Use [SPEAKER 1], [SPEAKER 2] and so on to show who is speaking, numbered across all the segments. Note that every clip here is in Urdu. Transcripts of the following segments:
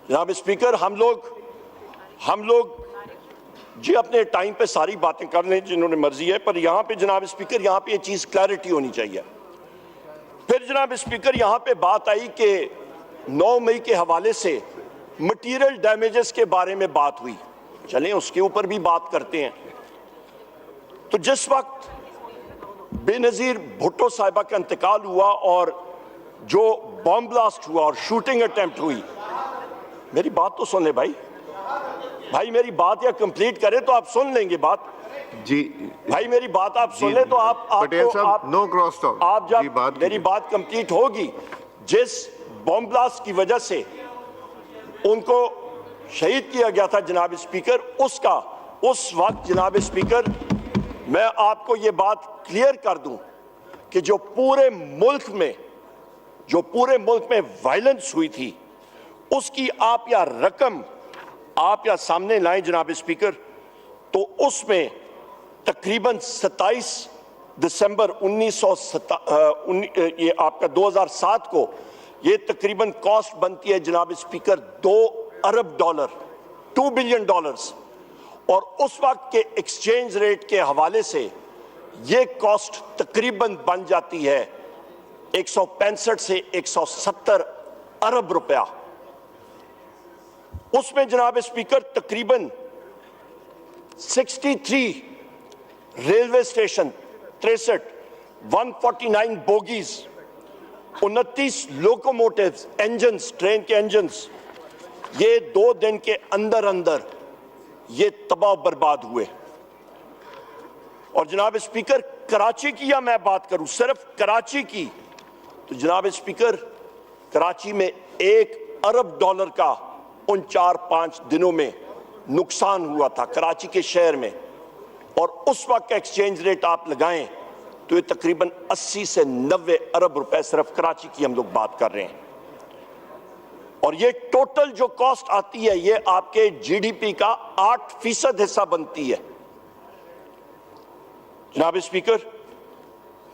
[SPEAKER 1] جناب اسپیکر ہم لوگ جی اپنے ٹائم پہ ساری باتیں کر لیں جنہوں نے مرضی ہے، پر یہاں پہ جناب اسپیکر یہاں پہ یہ چیز کلیئرٹی ہونی چاہیے۔ پھر جناب اسپیکر یہاں پہ بات آئی کہ 9 مئی کے حوالے سے مٹیریل ڈیمیجز کے بارے میں بات ہوئی، چلیں اس کے اوپر بھی بات کرتے ہیں۔ تو جس وقت بے نظیر بھٹو صاحبہ کا انتقال ہوا اور جو بم بلاسٹ ہوا اور شوٹنگ اٹیمپٹ ہوئی، میری بات تو سن لیں بھائی میری بات یا کمپلیٹ کریں تو آپ سن لیں گے بات
[SPEAKER 2] جی
[SPEAKER 1] بھائی، میری بات آپ سن لیں تو
[SPEAKER 2] پٹیل صاحب نو کراس ٹاک،
[SPEAKER 1] آپ جب میری بات کمپلیٹ ہوگی، جس بم بلاسٹ کی وجہ سے ان کو شہید کیا گیا تھا جناب اسپیکر، اس وقت جناب اسپیکر میں آپ کو یہ بات کلیئر کر دوں کہ جو پورے ملک میں وائلنس ہوئی تھی، اس کی آپ یا رقم آپ یا سامنے لائیں جناب اسپیکر، تو اس میں تقریباً 27 دسمبر 2007 کو یہ تقریباً کاسٹ بنتی ہے جناب اسپیکر $2 ارب $2 بلین، اور اس وقت کے ایکسچینج ریٹ کے حوالے سے یہ کاسٹ تقریباً بن جاتی ہے 165 سے 170 ارب روپیہ۔ اس میں جناب اسپیکر تقریباً 63 railway station, 63 149 bogies, 29 locomotives, engines, train کے انجنز، یہ 2 دن کے اندر یہ تباہ و برباد ہوئے۔ اور جناب اسپیکر کراچی کی یا میں بات کروں صرف کراچی کی، تو جناب اسپیکر کراچی میں $1 ارب کا ان 4-5 دنوں میں نقصان ہوا تھا کراچی کے شہر میں، اور اس وقت کا ایکسچینج ریٹ آپ لگائیں تو یہ تقریباً 80 سے 90 ارب روپے صرف کراچی کی ہم لوگ بات کر رہے ہیں۔ اور یہ ٹوٹل جو کاسٹ آتی ہے یہ آپ کے جی ڈی پی کا 8% حصہ بنتی ہے۔ جناب اسپیکر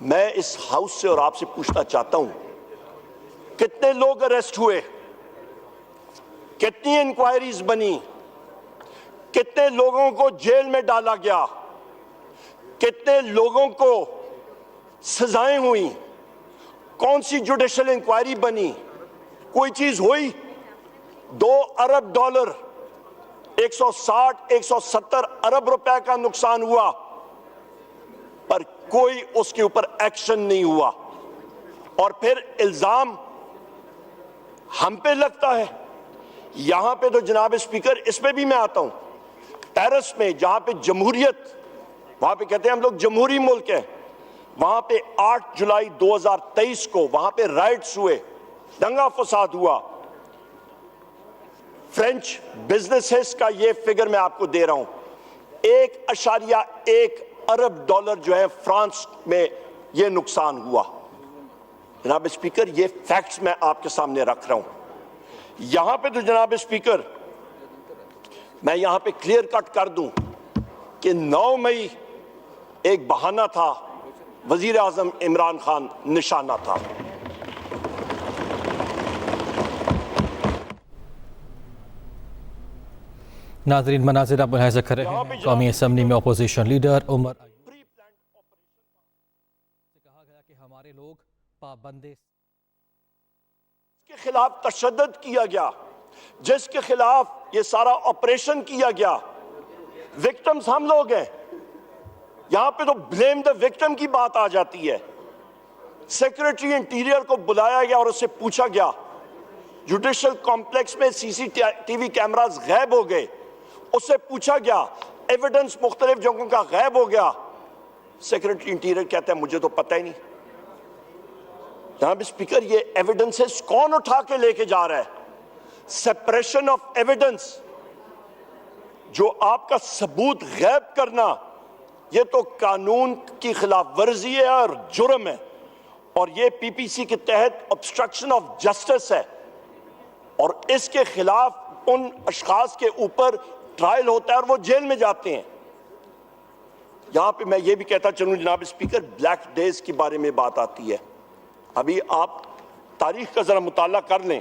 [SPEAKER 1] میں اس ہاؤس سے اور آپ سے پوچھنا چاہتا ہوں، کتنے لوگ اریسٹ ہوئے، کتنی انکوائریز بنی، کتنے لوگوں کو جیل میں ڈالا گیا، کتنے لوگوں کو سزائیں ہوئیں، کون سی جوڈیشل انکوائری بنی، کوئی چیز ہوئی؟ $2 ارب 160-170 ارب روپے کا نقصان ہوا، پر کوئی اس کے اوپر ایکشن نہیں ہوا، اور پھر الزام ہم پہ لگتا ہے۔ یہاں پہ تو جناب اسپیکر اس پہ بھی میں آتا ہوں، پیرس میں جہاں پہ جمہوریت، وہاں پہ کہتے ہیں ہم لوگ جمہوری ملک ہیں، وہاں پہ 8 جولائی 2023 کو وہاں پہ رائٹس ہوئے، دنگا فساد ہوا۔ فرینچ بزنسز کا یہ فگر میں آپ کو دے رہا ہوں، $1.1 ارب جو ہے فرانس میں یہ نقصان ہوا۔ جناب اسپیکر یہ فیکٹس میں آپ کے سامنے رکھ رہا ہوں۔ یہاں پہ تو جناب اسپیکر میں یہاں پہ کلیئر کٹ کر دوں کہ 9 مئی ایک بہانہ تھا، وزیر اعظم عمران خان نشانہ تھا۔
[SPEAKER 3] ناظرین مناظر آپ ملاحظہ کر رہے ہیں، قومی اسمبلی میں اپوزیشن لیڈر عمر سے کہا گیا کہ ہمارے لوگ پابندے
[SPEAKER 1] کے خلاف تشدد کیا گیا، جس کے خلاف یہ سارا آپریشن کیا گیا، وکٹمز ہم لوگ ہیں۔ یہاں پہ تو بلیم دا وکٹم کی بات آ جاتی ہے۔ سیکریٹری انٹیریئر کو بلایا گیا اور اس سے پوچھا گیا، جوڈیشل کمپلیکس میں سی سی ٹی وی کیمراز غائب ہو گئے، اس سے پوچھا گیا، ایویڈنس مختلف جگہوں کا غائب ہو گیا، سیکریٹری انٹیریئر کہتا ہے مجھے تو پتہ ہی نہیں۔ جناب اسپیکر یہ ایویڈنسز کون اٹھا کے لے کے جا رہا ہے؟ سپریشن آف ایویڈنس، جو آپ کا ثبوت غائب کرنا، یہ تو قانون کی خلاف ورزی ہے اور جرم ہے، اور یہ پی پی سی کے تحت obstruction آف جسٹس ہے، اور اس کے خلاف ان اشخاص کے اوپر ٹرائل ہوتا ہے اور وہ جیل میں جاتے ہیں۔ یہاں پہ میں یہ بھی کہتا چلوں جناب اسپیکر، بلیک ڈیز کے بارے میں بات آتی ہے۔ ابھی آپ تاریخ کا ذرا مطالعہ کر لیں،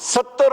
[SPEAKER 1] 70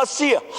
[SPEAKER 1] 80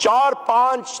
[SPEAKER 1] 4-5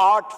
[SPEAKER 1] 8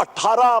[SPEAKER 1] 18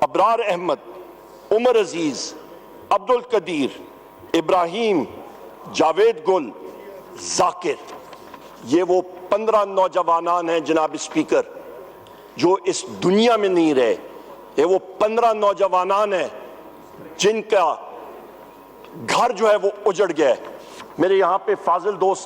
[SPEAKER 1] ابرار احمد, عمر عزیز, عبد القدیر, ابراہیم, جاوید گل, ذاکر, یہ وہ 15 نوجوانان ہیں جناب اسپیکر جو اس دنیا میں نہیں رہے. یہ وہ 15 نوجوانان ہیں جن کا گھر جو ہے وہ اجڑ گیا ہے. میرے یہاں پہ فاضل دوست